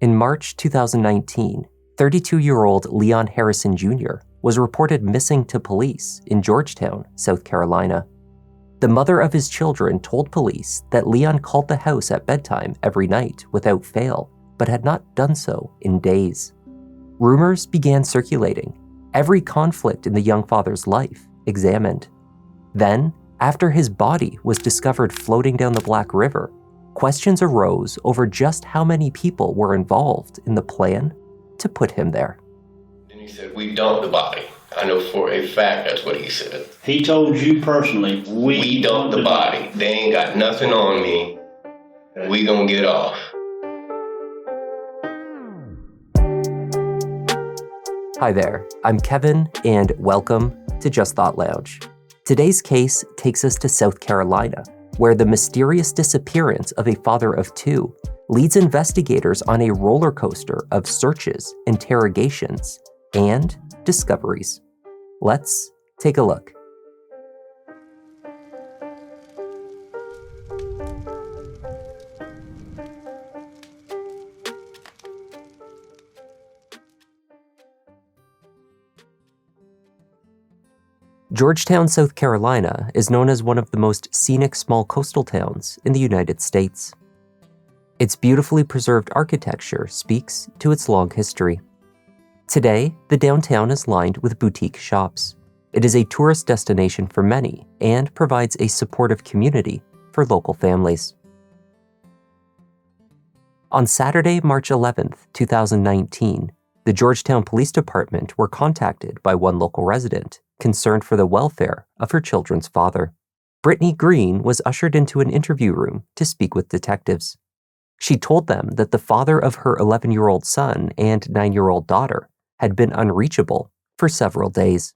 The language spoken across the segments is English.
In March 2019, 32-year-old Leon Harrison Jr. was reported missing to police in Georgetown, South Carolina. The mother of his children told police that Leon called the house at bedtime every night without fail, but had not done so in days. Rumors began circulating, every conflict in the young father's life examined. Then, after his body was discovered floating down the Black River, questions arose over just how many people were involved in the plan to put him there. Then he said, "We dumped the body." I know for a fact that's what he said. He told you personally, we dumped the body. They ain't got nothing on me. We gonna get off. Hi there, I'm Kevin, and welcome to Just Thought Lounge. Today's case takes us to South Carolina, where the mysterious disappearance of a father of two leads investigators on a roller coaster of searches, interrogations, and discoveries. Let's take a look. Georgetown, South Carolina is known as one of the most scenic small coastal towns in the United States. Its beautifully preserved architecture speaks to its long history. Today, the downtown is lined with boutique shops. It is a tourist destination for many and provides a supportive community for local families. On Saturday, March 11th, 2019, the Georgetown Police Department were contacted by one local resident concerned for the welfare of her children's father. Brittany Green was ushered into an interview room to speak with detectives. She told them that the father of her 11-year-old son and 9-year-old daughter had been unreachable for several days.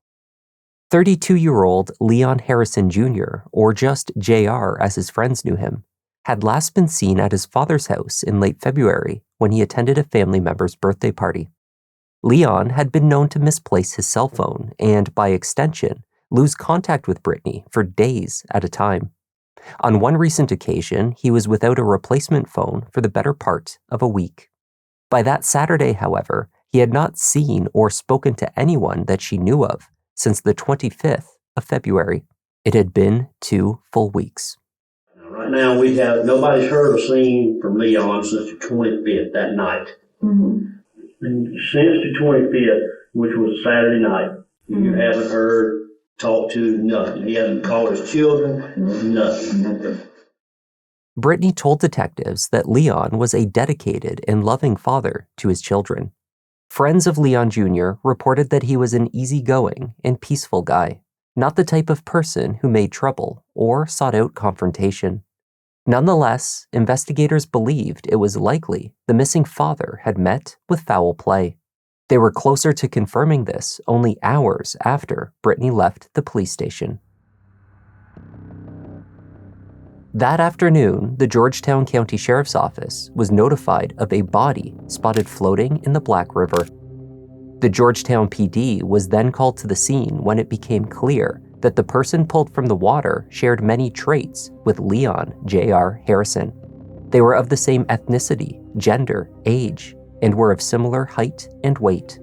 32-year-old Leon Harrison Jr., or just JR as his friends knew him, had last been seen at his father's house in late February when he attended a family member's birthday party. Leon had been known to misplace his cell phone and, by extension, lose contact with Brittany for days at a time. On one recent occasion, he was without a replacement phone for the better part of a week. By that Saturday, however, he had not seen or spoken to anyone that she knew of since the 25th of February. It had been 2 full weeks. Right now, nobody's heard or seen from Leon since the 25th that night. Mm-hmm. And since the 25th, which was a Saturday night, you haven't heard, talked to, nothing. He hasn't called his children, nothing. Brittany told detectives that Leon was a dedicated and loving father to his children. Friends of Leon Jr. reported that he was an easygoing and peaceful guy, not the type of person who made trouble or sought out confrontation. Nonetheless, investigators believed it was likely the missing father had met with foul play. They were closer to confirming this only hours after Brittany left the police station. That afternoon, the Georgetown County Sheriff's Office was notified of a body spotted floating in the Black River. The Georgetown PD was then called to the scene when it became clear that the person pulled from the water shared many traits with Leon J.R. Harrison. They were of the same ethnicity, gender, age, and were of similar height and weight.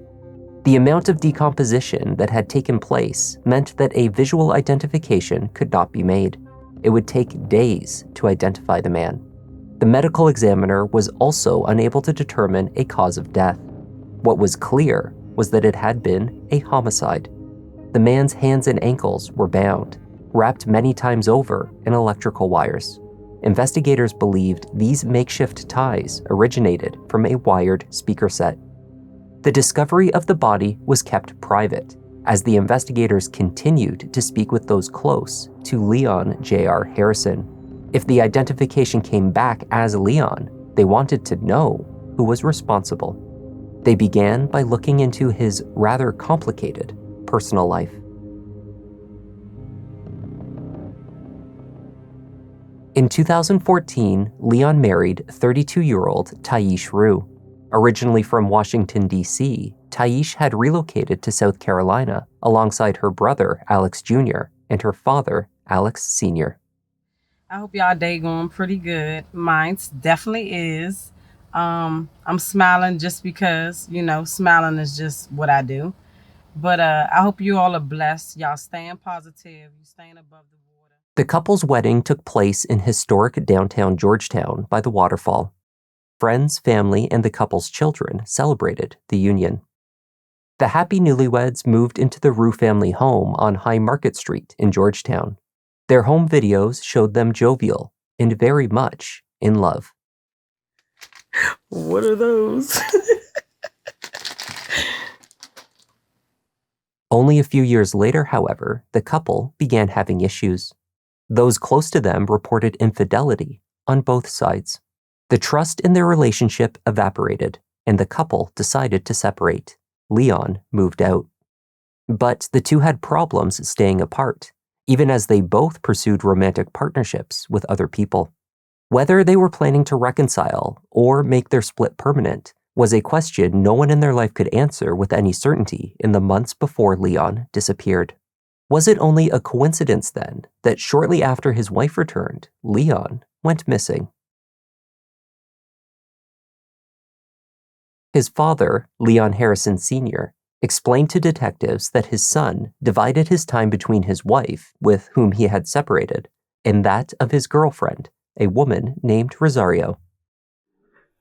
The amount of decomposition that had taken place meant that a visual identification could not be made. It would take days to identify the man. The medical examiner was also unable to determine a cause of death. What was clear was that it had been a homicide. The man's hands and ankles were bound, wrapped many times over in electrical wires. Investigators believed these makeshift ties originated from a wired speaker set. The discovery of the body was kept private, as the investigators continued to speak with those close to Leon J.R. Harrison. If the identification came back as Leon, they wanted to know who was responsible. They began by looking into his rather complicated personal life. In 2014, Leon married 32-year-old Taiish Rue. Originally from Washington, D.C., Taiish had relocated to South Carolina alongside her brother, Alex Jr., and her father, Alex Sr. I hope y'all day going pretty good. Mine's definitely is. I'm smiling just because, smiling is just what I do. But I hope you all are blessed. Y'all staying positive. You staying above the water. The couple's wedding took place in historic downtown Georgetown by the waterfall. Friends, family, and the couple's children celebrated the union. The happy newlyweds moved into the Rue family home on High Market Street in Georgetown. Their home videos showed them jovial and very much in love. What are those? Only a few years later, however, the couple began having issues. Those close to them reported infidelity on both sides. The trust in their relationship evaporated, and the couple decided to separate. Leon moved out. But the two had problems staying apart, even as they both pursued romantic partnerships with other people. Whether they were planning to reconcile or make their split permanent was a question no one in their life could answer with any certainty in the months before Leon disappeared. Was it only a coincidence then that shortly after his wife returned, Leon went missing? His father, Leon Harrison Sr., explained to detectives that his son divided his time between his wife, with whom he had separated, and that of his girlfriend, a woman named Rosario.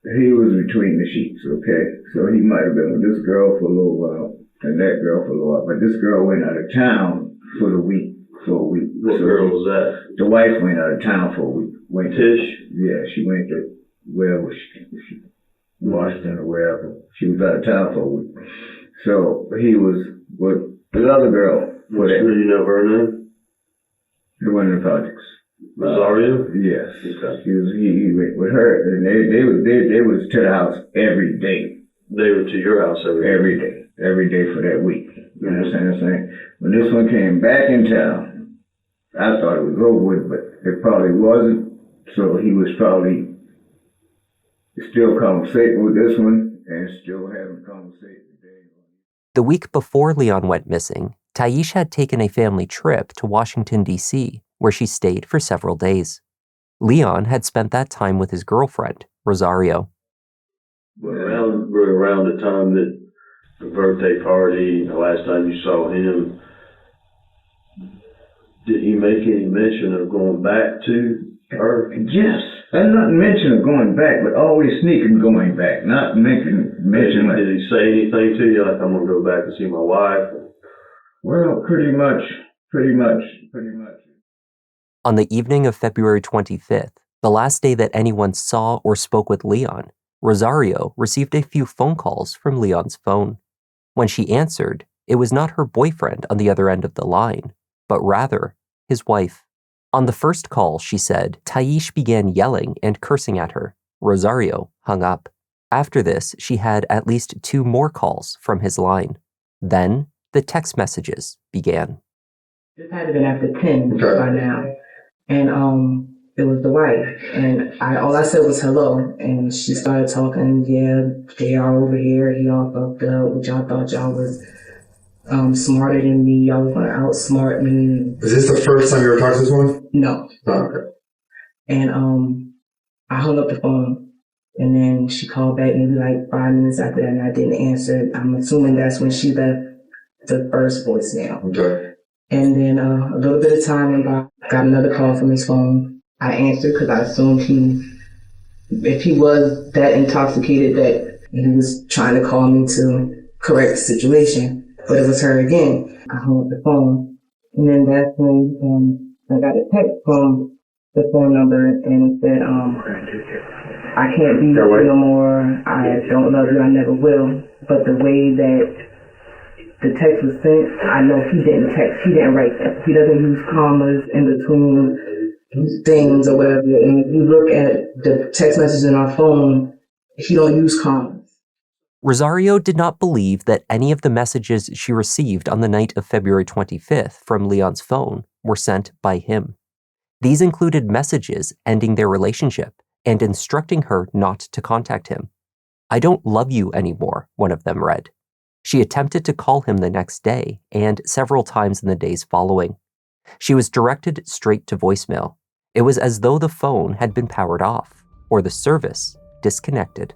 He was between the sheets, okay? So he might have been with this girl for a little while, and that girl for a little while. But this girl went out of town for a week. What girl was that? The wife went out of town for a week. Taiish? Yeah, she went to wherever Washington or wherever. She was out of town for a week. So he was with the other girl. You know her name? The one in the projects. Rosario? Yes. Okay. He went with her, and they was to the house every day. They were to your house every day? Every day for that week. You understand what I'm saying? When this one came back in town, I thought it was over with, but it probably wasn't. So he was probably still conversating with this one and still having conversations today. The week before Leon went missing, Taiish had taken a family trip to Washington, D.C., where she stayed for several days. Leon had spent that time with his girlfriend, Rosario. Around the time that the birthday party, the last time you saw him, did he make any mention of going back to her? Yes. And not mention of going back, but always sneaking going back. Not mention Did he say anything to you, like, I'm going to go back and see my wife? Well, pretty much. On the evening of February 25th, the last day that anyone saw or spoke with Leon, Rosario received a few phone calls from Leon's phone. When she answered, it was not her boyfriend on the other end of the line, but rather his wife. On the first call, she said, Taiish began yelling and cursing at her. Rosario hung up. After this, she had at least 2 more calls from his line. Then, the text messages began. This had to been after 10 by now. And it was the wife. And all I said was hello. And she started talking, yeah, they are over here. He all fucked up, which y'all thought y'all was smarter than me. Y'all was going to outsmart me. Is this the first time you ever talked to this woman? No. Oh, okay. And I hung up the phone. And then she called back maybe like 5 minutes after that, and I didn't answer. I'm assuming that's when she left the first voicemail. Okay. And then a little bit of time went by. Got another call from his phone. I answered because I assumed if he was that intoxicated, that he was trying to call me to correct the situation. But it was her again. I hung up the phone. And then that's when I got a text from the phone number, and it said, I can't be with you no more. I don't love you. I never will. But the way that the text was sent, I know he didn't text. He didn't write that. He doesn't use commas in between things or whatever. And if you look at the text messages in our phone, he don't use commas. Rosario did not believe that any of the messages she received on the night of February 25th from Leon's phone were sent by him. These included messages ending their relationship and instructing her not to contact him. I don't love you anymore, one of them read. She attempted to call him the next day and several times in the days following. She was directed straight to voicemail. It was as though the phone had been powered off or the service disconnected.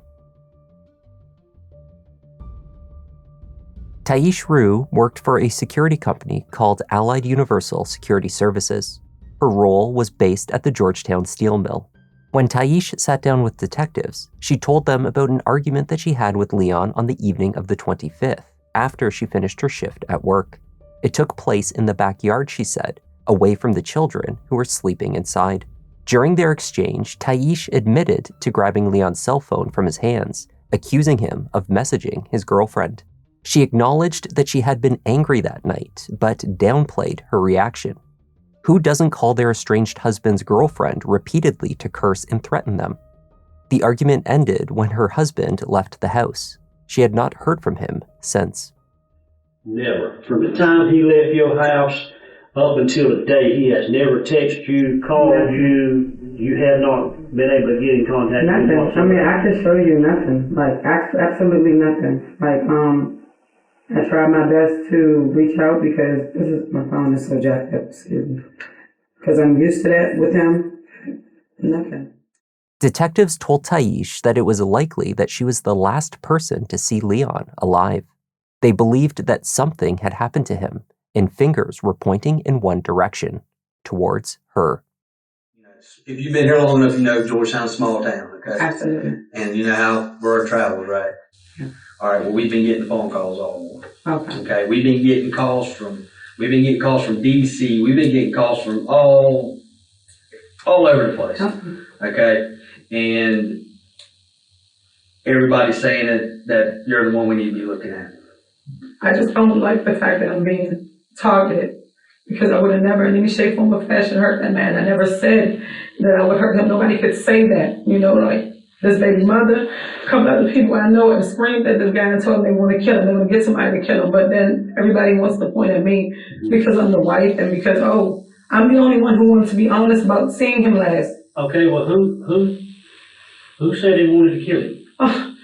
Taiish Rue worked for a security company called Allied Universal Security Services. Her role was based at the Georgetown steel mill. When Taiish sat down with detectives, she told them about an argument that she had with Leon on the evening of the 25th, after she finished her shift at work. It took place in the backyard, she said, away from the children who were sleeping inside. During their exchange, Taiish admitted to grabbing Leon's cell phone from his hands, accusing him of messaging his girlfriend. She acknowledged that she had been angry that night, but downplayed her reaction. Who doesn't call their estranged husband's girlfriend repeatedly to curse and threaten them? The argument ended when her husband left the house. She had not heard from him since. Never. From the time he left your house up until the day, he has never texted you, called you. You have not been able to get in contact with him. Nothing. I mean, I can show you nothing. Like, absolutely nothing. Like, I tried my best to reach out because my phone is so jacked up, because I'm used to that with him. Nothing. Detectives told Taiish that it was likely that she was the last person to see Leon alive. They believed that something had happened to him, and fingers were pointing in one direction, towards her. If you've been here long enough, you know Georgetown's a small town, okay? Absolutely. And you know how word travels, right? Yeah. All right, well, we've been getting phone calls all morning. Okay. We've been getting calls from DC. We've been getting calls from all over the place. Okay? And everybody's saying that you're the one we need to be looking at. I just don't like the fact that I'm being targeted, because I would have never in any shape, form, or fashion hurt that man. I never said that I would hurt him. Nobody could say that, like this baby mother, a couple other people I know have screamed at this guy and told him they want to kill him. They want to get somebody to kill him. But then everybody wants to point at me because I'm the wife and because, I'm the only one who wanted to be honest about seeing him last. Okay, well, who said they wanted to kill him?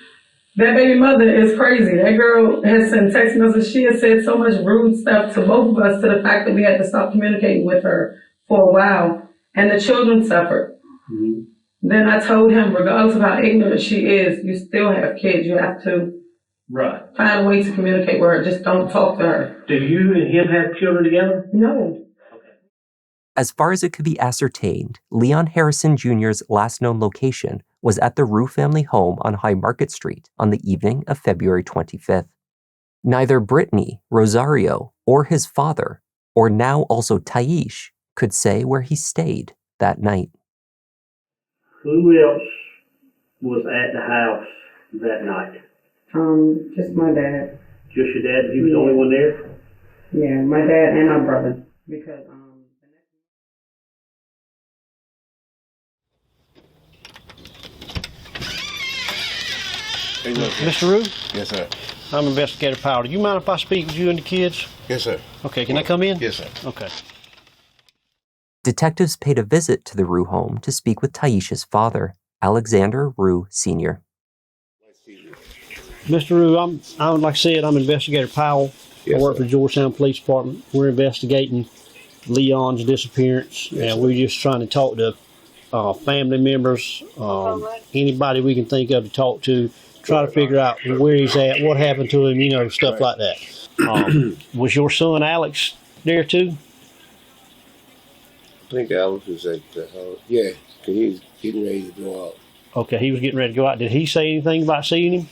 That baby mother is crazy. That girl has sent text messages. She has said so much rude stuff to both of us, to the fact that we had to stop communicating with her for a while. And the children suffered. Mm-hmm. Then I told him, regardless of how ignorant she is, you still have kids. You have to find a way to communicate with her. Just don't talk to her. Do you and him have children together? No. As far as it could be ascertained, Leon Harrison Jr.'s last known location was at the Rue family home on High Market Street on the evening of February 25th. Neither Brittany, Rosario, or his father, or now also Taiish, could say where he stayed that night. Who else was at the house that night? Just my dad. Just your dad? He was the only one there? Yeah, my dad and my brother. Because, Mr. Rue? Yes, sir. I'm Investigator Powell. Do you mind if I speak with you and the kids? Yes, sir. Okay, can I come in? Yes, sir. Okay. Detectives paid a visit to the Rue home to speak with Taish's father, Alexander Rue Sr. Mr. Rue, like I said, I'm Investigator Powell. Yes, I work sir. for Georgetown Police Department. We're investigating Leon's disappearance, Yes, and sir. we're just trying to talk to family members, anybody we can think of to talk to, try to figure out where he's at, what happened to him, stuff like that. Was your son Alex there too? I think Alex was at the house. Yeah, because he was getting ready to go out. Okay, he was getting ready to go out. Did he say anything about seeing him?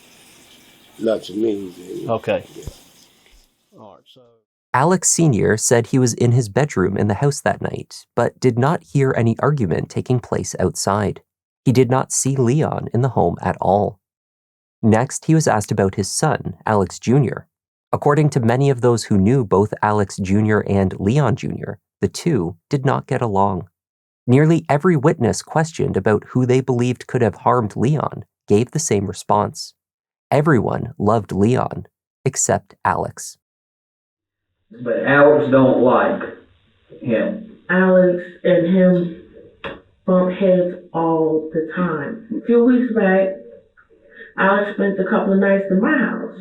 Not to me. He said. Okay. Yeah. All right, so Alex Sr. said he was in his bedroom in the house that night, but did not hear any argument taking place outside. He did not see Leon in the home at all. Next, he was asked about his son, Alex Jr. According to many of those who knew both Alex Jr. and Leon Jr., the two did not get along. Nearly every witness questioned about who they believed could have harmed Leon gave the same response. Everyone loved Leon, except Alex. But Alex don't like him. Alex and him bump heads all the time. A few weeks back, Alex spent a couple of nights in my house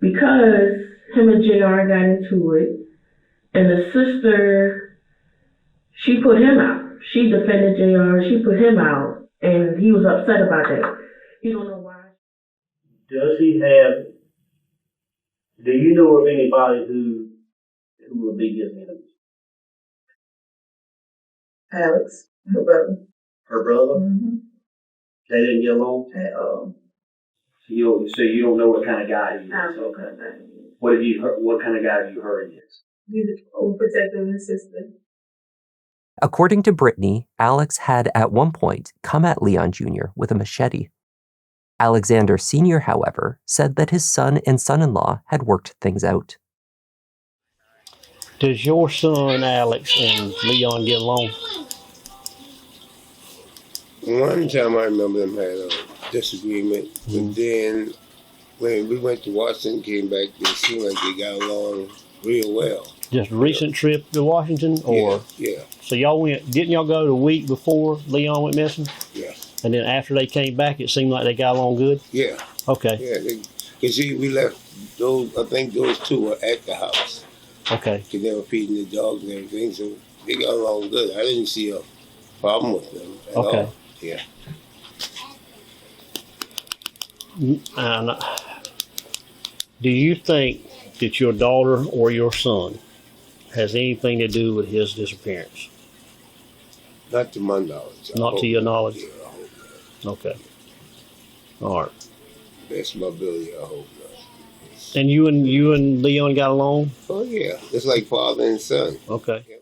because him and JR got into it, and the sister, she put him out. She defended JR, she put him out, and he was upset about that. He don't know why. Does he have Do you know of anybody who will be his enemy? Alex, her brother. Her brother? Mm-hmm. They didn't get along? At all. So you don't know what kind of guy he is? I don't know what kind of guy he is. What have you heard? What kind of guy have you heard he is? He's overprotective and assistant. According to Brittany, Alex had at one point come at Leon Jr. with a machete. Alexander Sr., however, said that his son and son-in-law had worked things out. Does your son Alex and Leon get along? One time I remember them had a disagreement, but then when we went to Washington, came back, they seemed like they got along real well. Just a recent trip to Washington, or? Yeah. So didn't y'all go the week before Leon went missing? Yeah. And then after they came back, it seemed like they got along good? Yeah. Okay. Yeah, because we left I think those two were at the house. Okay. Because they were feeding the dogs and everything, so they got along good. I didn't see a problem with them at all. Yeah. And do you think that your daughter or your son has anything to do with his disappearance? Not to my knowledge. Not to your knowledge? Yeah, I hope not. Okay. All right. That's my ability, I hope not. And you and Leon got along? Oh, yeah. It's like father and son. Okay. Yeah.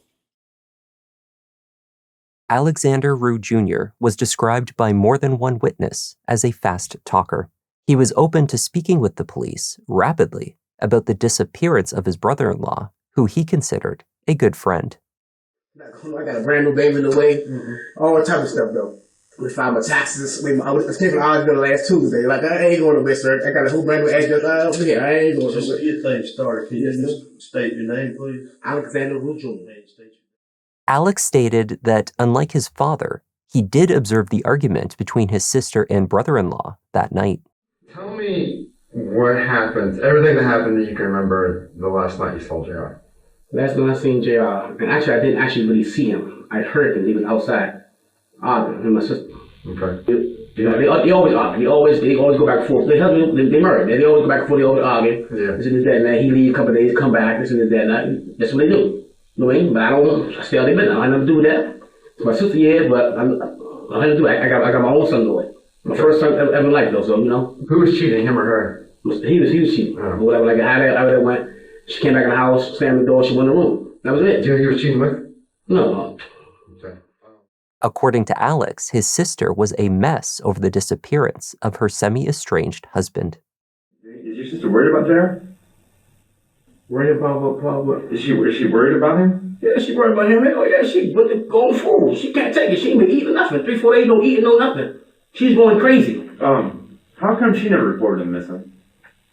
Alexander Rue Jr. was described by more than one witness as a fast talker. He was open to speaking with the police rapidly about the disappearance of his brother-in-law, who he considered a good friend. I got a brand new baby in the way, all type of stuff though. We filed my taxes. I was thinking I was going to last Tuesday. Like, I ain't going to bed, sir. I got a whole brand new address over here. I ain't going to Just to get things started, can you just state your name, please? Alexander Rue Jr. Alex stated that, unlike his father, he did observe the argument between his sister and brother-in-law that night. Tell me what happened, everything that happened that you can remember the last night you saw JR. Last night I seen JR, and actually I didn't actually really see him. I heard him. He was outside arguing, him and my sister. Okay. They always argue. They always go back and forth. They married. They always go back and forth. They always argue. Yeah. This and that. Now he leave a couple of days, come back. This and that. That's what they do. You know what I mean? But I don't stay out there. I never do that. My sister, yeah, but I have to do it. I got my own son doing. My first son ever in life though, so you know. Who was cheating, him or her? He was cheating. Whatever, like how that went. She came back in the house, slammed the door, she went in the room. That was it. Do you know he was cheating with? No. Okay. According to Alex, his sister was a mess over the disappearance of her semi-estranged husband. Is your sister worried about JR? Worried about what? Is she worried about him? Yeah, she worried about him. Oh yeah, she going forward. She can't take it. She ain't been eating nothing. 3-4 days, no eating, no nothing. She's going crazy. How come she never reported him missing?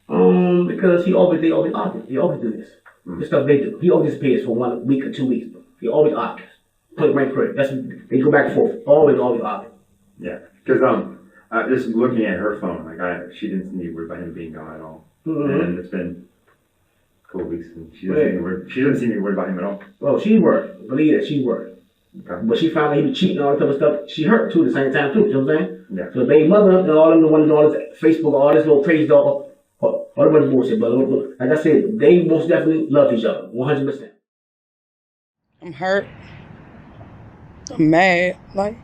Because they always argue. They always do this. This stuff they do. He always disappears for 1 week or 2 weeks. He always argues. Put it right for it. That's they go back and forth. Always argue. Yeah, because just looking at her phone, like she didn't seem to be worried about him being gone at all. Mm-hmm. And it's been a couple weeks, and she doesn't seem to be worried about him at all. Well, she worried. Believe that she worried. Okay. But she found out he was cheating and all that type of stuff. She hurt too at the same time too. You know what I'm saying? Yeah. So the baby mother and all them the ones on this Facebook, all this little crazy dog. All the bunch of bullshit, but like I said, they most definitely love each other, 100%. I'm hurt. I'm mad. Like,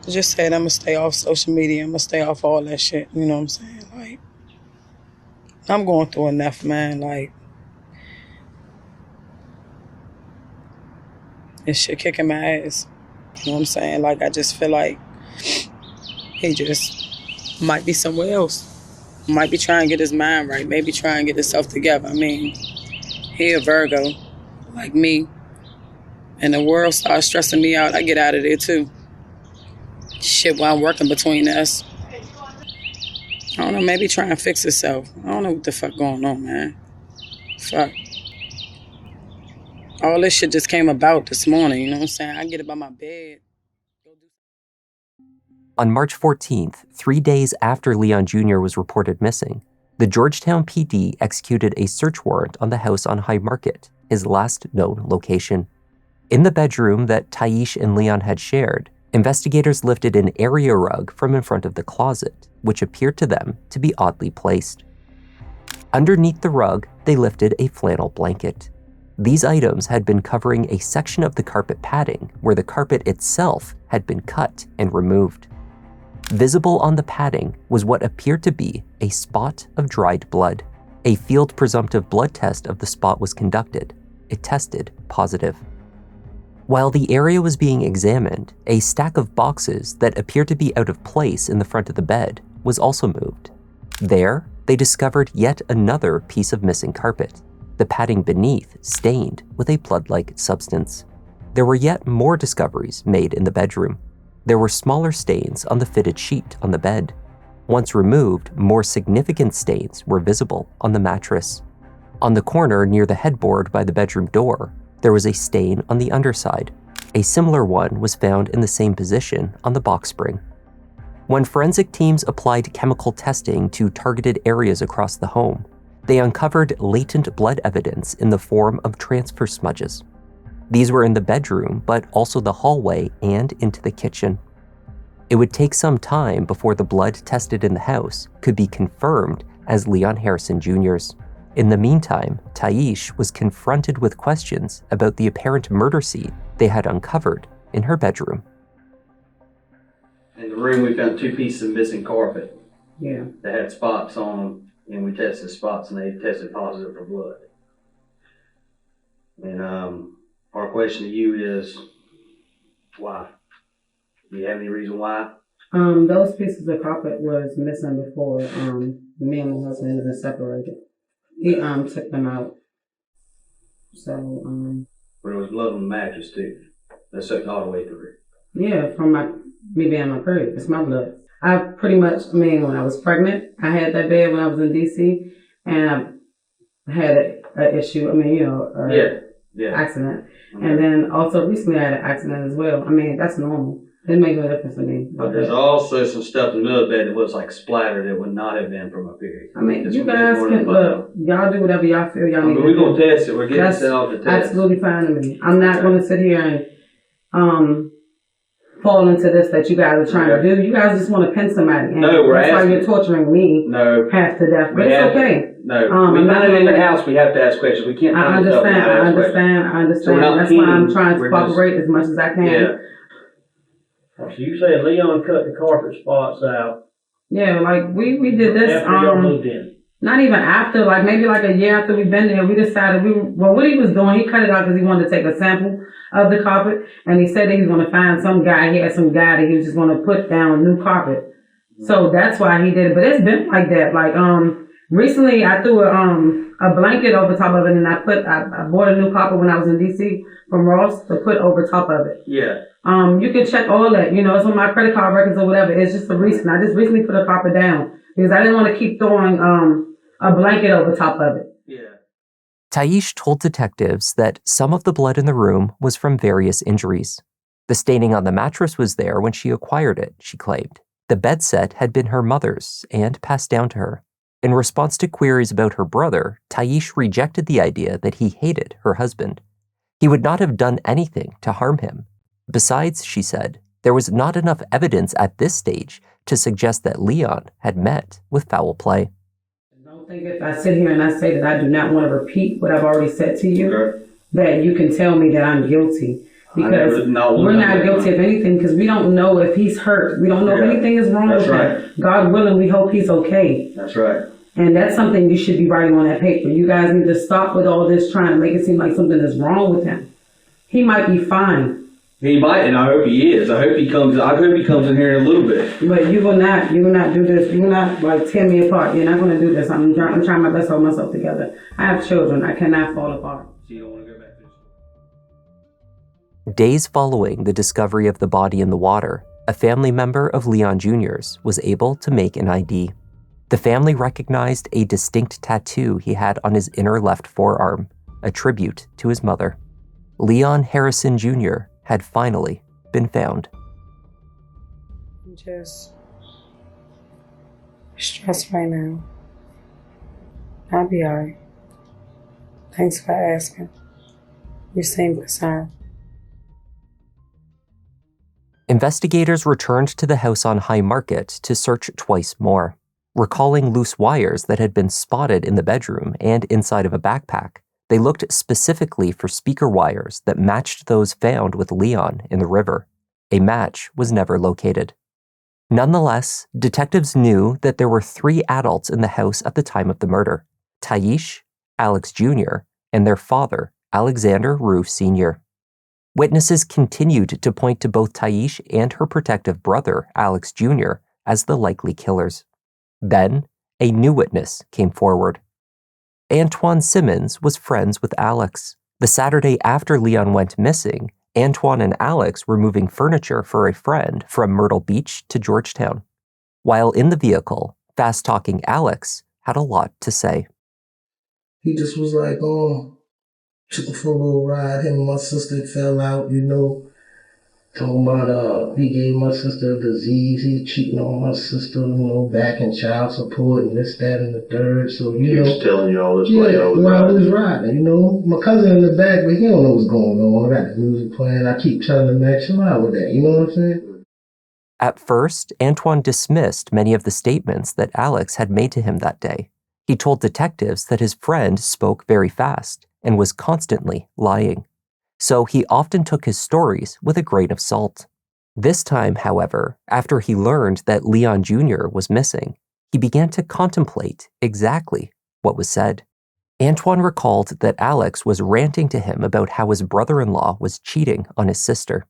I just said I'm gonna stay off social media. I'm gonna stay off all that shit. You know what I'm saying? Like, I'm going through enough, man. Like, this shit kicking my ass. You know what I'm saying? Like, I just feel like he just might be somewhere else. Might be trying to get his mind right. Maybe trying to get himself together. I mean, he a Virgo, like me. And the world starts stressing me out. I get out of there, too. Shit, while I'm working between us. I don't know, maybe try and fix itself. I don't know what the fuck going on, man. Fuck. All this shit just came about this morning, you know what I'm saying? I get up out my bed. On March 14th, 3 days after Leon Jr. was reported missing, the Georgetown PD executed a search warrant on the house on High Market, his last known location. In the bedroom that Taiish and Leon had shared, investigators lifted an area rug from in front of the closet, which appeared to them to be oddly placed. Underneath the rug, they lifted a flannel blanket. These items had been covering a section of the carpet padding where the carpet itself had been cut and removed. Visible on the padding was what appeared to be a spot of dried blood. A field presumptive blood test of the spot was conducted. It tested positive. While the area was being examined, a stack of boxes that appeared to be out of place in the front of the bed was also moved. There, they discovered yet another piece of missing carpet, the padding beneath stained with a blood-like substance. There were yet more discoveries made in the bedroom. There were smaller stains on the fitted sheet on the bed. Once removed, more significant stains were visible on the mattress. On the corner near the headboard by the bedroom door, there was a stain on the underside. A similar one was found in the same position on the box spring. When forensic teams applied chemical testing to targeted areas across the home, they uncovered latent blood evidence in the form of transfer smudges. These were in the bedroom, but also the hallway and into the kitchen. It would take some time before the blood tested in the house could be confirmed as Leon Harrison Jr.'s. In the meantime, Taiish was confronted with questions about the apparent murder scene they had uncovered in her bedroom. In the room, we found 2 pieces of missing carpet. Yeah. They had spots on them, and we tested spots, and they tested positive for blood. And our question to you is, why? Do you have any reason why? Those pieces of carpet was missing before me and my husband even separated. He took them out. So But there was blood on the mattress too. That soaked all the way through. yeah, from me being my period. It's my blood. I pretty much, when I was pregnant, I had that bed when I was in DC, and I had an issue. Accident. Mm-hmm. And then also recently I had an accident as well. That's normal. It didn't make no difference to me. But there's also some stuff in the middle of the bed that looks like splatter that would not have been from a period. You guys can look. Y'all do whatever y'all feel y'all need to do. We're gonna test it. We're getting it off the test. Absolutely fine to me. I'm not gonna sit here and fall into this that you guys are trying to do. You guys just want to pin somebody. And that's why you're torturing me half to death. But it's okay. No, we not in the house. We have to ask questions. We can't. I understand. So that's why I'm trying to cooperate as much as I can. Yeah. So you said Leon cut the carpet spots out. Yeah, like we did this. After y'all moved in. Not even after, like maybe like a year after we've been there, we decided what he was doing, he cut it out because he wanted to take a sample of the carpet, and he said that he was going to find some guy. He had some guy that he was just going to put down new carpet. So that's why he did it. But it's been like that. Like recently, I threw a blanket over top of it, and I bought a new carpet when I was in DC from Ross to put over top of it. Yeah. You can check all that. It's on my credit card records or whatever. It's just I just recently put a carpet down because I didn't want to keep throwing a blanket over top of it. Yeah. Taiish told detectives that some of the blood in the room was from various injuries. The staining on the mattress was there when she acquired it, she claimed. The bed set had been her mother's and passed down to her. In response to queries about her brother, Taiish rejected the idea that he hated her husband. He would not have done anything to harm him. Besides, she said, there was not enough evidence at this stage to suggest that Leon had met with foul play. Don't think if I sit here and I say that I do not want to repeat what I've already said to you, that you can tell me that I'm guilty. Because we're not guilty of anything because we don't know if he's hurt. We don't know if anything is wrong with him. God willing, we hope he's okay. That's right. And that's something you should be writing on that paper. You guys need to stop with all this trying to make it seem like something is wrong with him. He might be fine. He might, and I hope he is. I hope he comes in here in a little bit. But you will not do this. You will not tear me apart. You're not going to do this. I'm trying my best to hold myself together. I have children. I cannot fall apart. So you don't want to go back to this? Days following the discovery of the body in the water, a family member of Leon Jr.'s was able to make an ID. The family recognized a distinct tattoo he had on his inner left forearm, a tribute to his mother. Leon Harrison Jr. had finally been found. I'm just stressed right now. I'll be alright. Thanks for asking. You seem concerned. Investigators returned to the house on High Market to search twice more. Recalling loose wires that had been spotted in the bedroom and inside of a backpack, they looked specifically for speaker wires that matched those found with Leon in the river. A match was never located. Nonetheless, detectives knew that there were 3 adults in the house at the time of the murder: Taiish, Alex Jr., and their father, Alexander Rue Sr. Witnesses continued to point to both Taiish and her protective brother, Alex Jr., as the likely killers. Then, a new witness came forward. Antoine Simmons was friends with Alex. The Saturday after Leon went missing, Antoine and Alex were moving furniture for a friend from Myrtle Beach to Georgetown. While in the vehicle, fast-talking Alex had a lot to say. He just was like, took him for a little ride. Him and my sister fell out, Talking about, he gave my sister a disease. He cheating on my sister, back in child support and this, that, and the third. So, He was telling you all this while I was riding, My cousin in the back, but he don't know what's going on. I got the music playing. I keep telling him, man, chill out with that. You know what I'm saying? At first, Antoine dismissed many of the statements that Alex had made to him that day. He told detectives that his friend spoke very fast and was constantly lying. So he often took his stories with a grain of salt. This time, however, after he learned that Leon Jr. was missing, he began to contemplate exactly what was said. Antoine recalled that Alex was ranting to him about how his brother-in-law was cheating on his sister.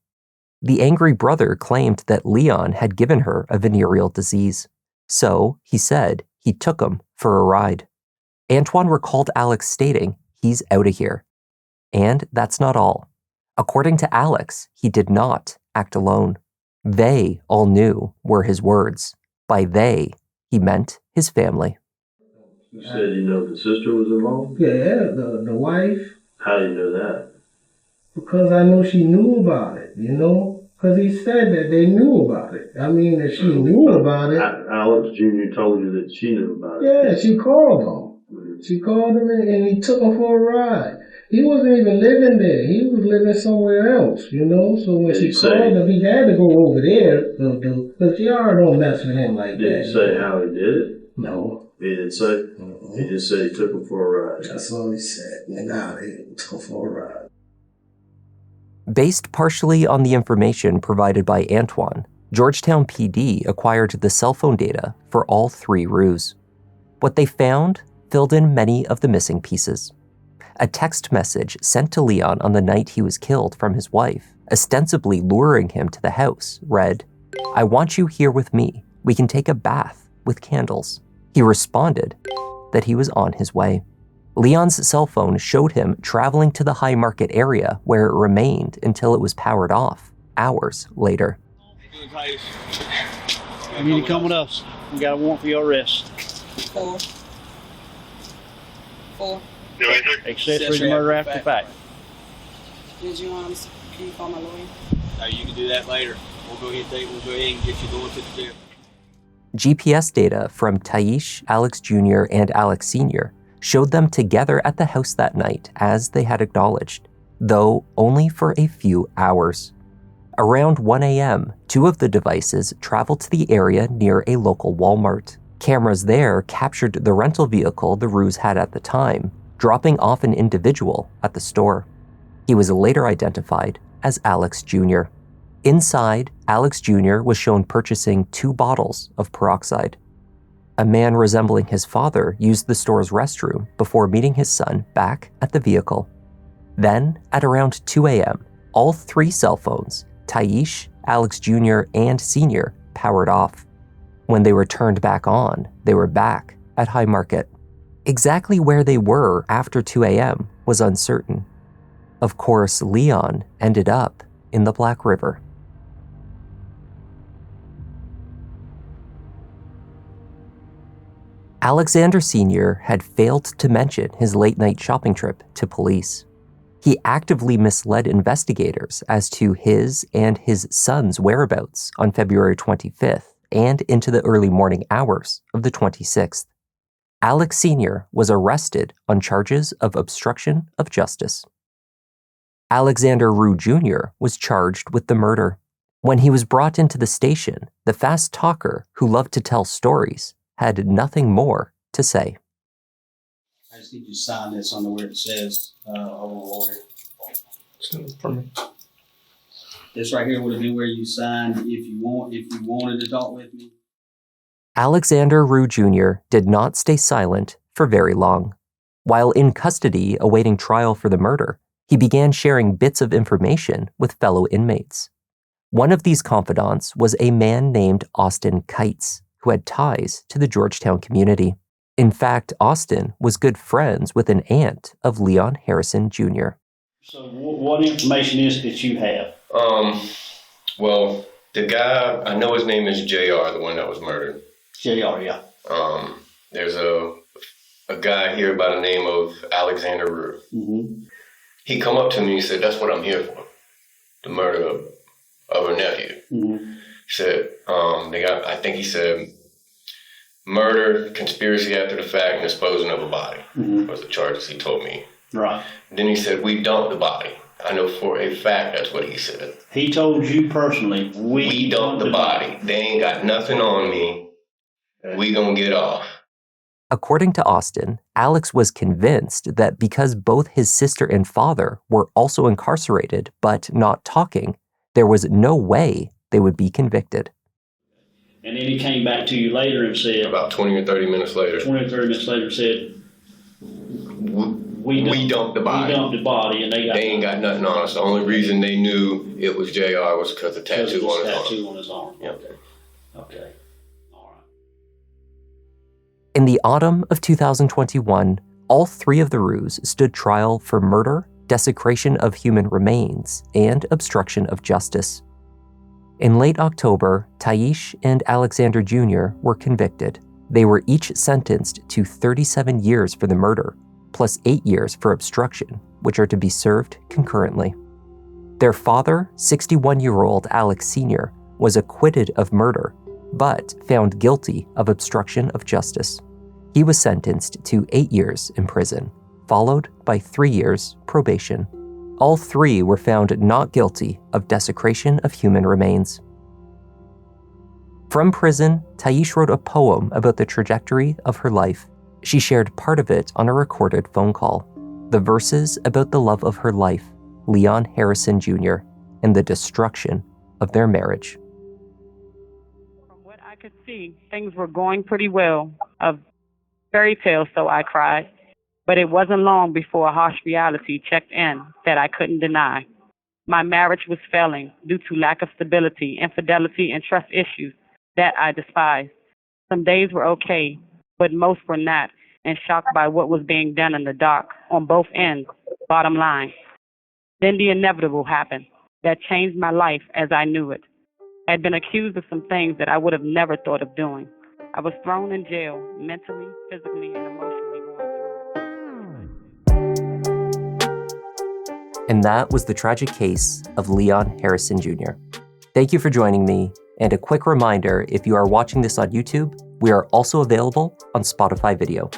The angry brother claimed that Leon had given her a venereal disease. So, he said, he took him for a ride. Antoine recalled Alex stating, "He's out of here." And that's not all. According to Alex, he did not act alone. They all knew were his words. By they, he meant his family. You said the sister was involved? Yeah, the wife. How do you know that? Because I know she knew about it, Because he said that they knew about it. I mean, that she knew about it. Alex Jr. told you that she knew about it? Yeah, she called him. She called him and he took her for a ride. He wasn't even living there. He was living somewhere else, So when she called him, he had to go over there because y'all don't mess with him like that. Did he say how he did it? No. He didn't say? He just said he took him for a ride. That's all he said. Nigga, he took him for a ride. Based partially on the information provided by Antoine, Georgetown PD acquired the cell phone data for all 3 Rues. What they found filled in many of the missing pieces. A text message sent to Leon on the night he was killed from his wife, ostensibly luring him to the house, read, "I want you here with me. We can take a bath with candles." He responded that he was on his way. Leon's cell phone showed him traveling to the High Market area where it remained until it was powered off, hours later. You need to come with us. We got a warrant for your arrest. 4. Accessory to murder after the fact. Can you call my lawyer? No, you can do that later. We'll go ahead and get you going to the jail. GPS data from Taiish, Alex Jr., and Alex Sr. showed them together at the house that night, as they had acknowledged, though only for a few hours. Around 1 a.m., 2 of the devices traveled to the area near a local Walmart. Cameras there captured the rental vehicle the Rues had at the time, dropping off an individual at the store. He was later identified as Alex Jr. Inside, Alex Jr. was shown purchasing 2 bottles of peroxide. A man resembling his father used the store's restroom before meeting his son back at the vehicle. Then, at around 2 a.m., all 3 cell phones, Taiish, Alex Jr., and Sr., powered off. When they were turned back on, they were back at High Market. Exactly where they were after 2 a.m. was uncertain. Of course, Leon ended up in the Black River. Alexander Sr. had failed to mention his late-night shopping trip to police. He actively misled investigators as to his and his son's whereabouts on February 25th and into the early morning hours of the 26th. Alex Sr. was arrested on charges of obstruction of justice. Alexander Rue Jr. was charged with the murder. When he was brought into the station, the fast talker who loved to tell stories had nothing more to say. I just need you to sign this on where it says, lawyer. This right here would have been where you signed if you wanted to talk with me. Alexander Rue Jr. did not stay silent for very long. While in custody awaiting trial for the murder, he began sharing bits of information with fellow inmates. One of these confidants was a man named Austin Taiish, who had ties to the Georgetown community. In fact, Austin was good friends with an aunt of Leon Harrison Jr. So what information is it that you have? Well, the guy, I know his name is JR, the one that was murdered. JR, yeah. There's a guy here by the name of Alexander Rue. Mm-hmm. He come up to me and he said, that's what I'm here for, the murder of her nephew. Mm-hmm. He said, I think he said, murder, conspiracy after the fact, and disposing of a body was the charges he told me. Right. Then he said, we dumped the body. I know for a fact that's what he said. He told you personally, we dumped the body. They ain't got nothing on me. We gonna get off. According to Austin, Alex was convinced that because both his sister and father were also incarcerated but not talking, there was no way they would be convicted. And then he came back to you later and said... About 20 or 30 minutes later. 20 or 30 minutes later said... We dumped the body. We dumped the body and they ain't got nothing on us. The only reason they knew it was JR was because the tattoo on his arm. Yep. Okay. In the autumn of 2021, all three of the Rues stood trial for murder, desecration of human remains, and obstruction of justice. In late October, Taiish and Alexander Jr. were convicted. They were each sentenced to 37 years for the murder, plus 8 years for obstruction, which are to be served concurrently. Their father, 61-year-old Alex Sr., was acquitted of murder, but found guilty of obstruction of justice. He was sentenced to 8 years in prison, followed by 3 years probation. All three were found not guilty of desecration of human remains. From prison, Taiish wrote a poem about the trajectory of her life. She shared part of it on a recorded phone call. The verses about the love of her life, Leon Harrison Jr., and the destruction of their marriage. From what I could see, things were going pretty well. A fairy tale, so I cried. But it wasn't long before a harsh reality checked in that I couldn't deny. My marriage was failing due to lack of stability, infidelity, and trust issues that I despised. Some days were okay, but most were not, and shocked by what was being done in the dark on both ends, bottom line. Then the inevitable happened that changed my life as I knew it. I had been accused of some things that I would have never thought of doing. I was thrown in jail, mentally, physically, and emotionally going through. And that was the tragic case of Leon Harrison Jr. Thank you for joining me, and a quick reminder, if you are watching this on YouTube, we are also available on Spotify video.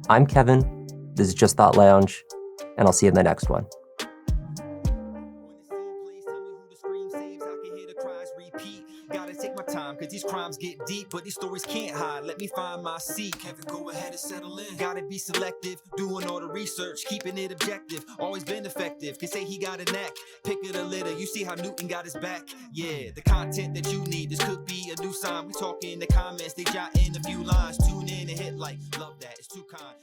I'm Kevin, this is Just Thought Lounge, and I'll see you in the next one. Cause these crimes get deep, but these stories can't hide. Let me find my seat. Kevin, go ahead and settle in. Gotta be selective, doing all the research, keeping it objective. Always been effective. Can say he got a knack. Pick of the litter. You see how Newton got his back. Yeah, the content that you need. This could be a new sign. We talk in the comments. They jot in a few lines. Tune in and hit like. Love that. It's too kind.